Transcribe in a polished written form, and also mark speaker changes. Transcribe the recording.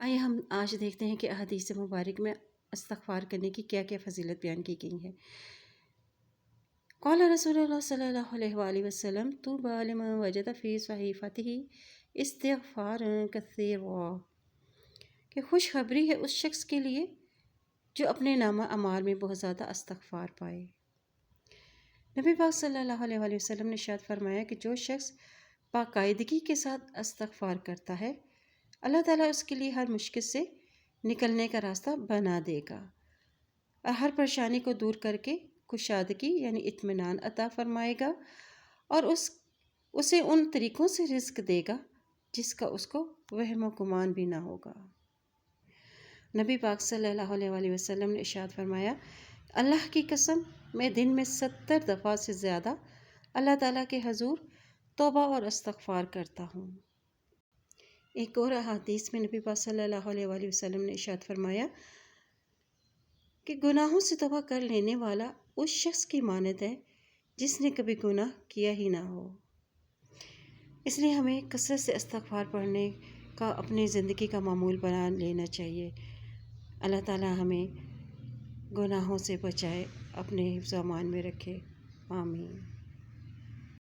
Speaker 1: آئیے ہم آج دیکھتے ہیں کہ احادیث مبارک میں استغفار کرنے کی کیا کیا فضیلت بیان کی گئی ہے۔ قال رسول اللہ صلی اللہ علیہ وآلہ وسلم طوبی لمن وجد فی صحیفته استغفارا کثیرا، کہ خوشخبری ہے اس شخص کے لیے جو اپنے نامہ اعمال میں بہت زیادہ استغفار پائے۔ نبی پاک صلی اللہ علیہ وآلہ وسلم نے ارشاد فرمایا کہ جو شخص باقاعدگی کے ساتھ استغفار کرتا ہے، اللہ تعالیٰ اس کے لیے ہر مشکل سے نکلنے کا راستہ بنا دے گا اور ہر پریشانی کو دور کر کے کشادگی یعنی اطمینان عطا فرمائے گا، اور اسے ان طریقوں سے رزق دے گا جس کا اس کو وہم و گمان بھی نہ ہوگا۔ نبی پاک صلی اللہ علیہ وآلہ وسلم نے ارشاد فرمایا، اللہ کی قسم میں دن میں 70 دفعہ سے زیادہ اللہ تعالیٰ کے حضور توبہ اور استغفار کرتا ہوں۔ ایک اور احادیث میں نبی پاک صلی اللہ علیہ وآلہ وسلم نے ارشاد فرمایا کہ گناہوں سے توبہ کر لینے والا اس شخص کی مانند ہے جس نے کبھی گناہ کیا ہی نہ ہو۔ اس لیے ہمیں کثرت سے استغفار پڑھنے کا اپنی زندگی کا معمول بنا لینا چاہیے۔ اللہ تعالیٰ ہمیں گناہوں سے بچائے، اپنے حفظ و امان میں رکھے، آمین۔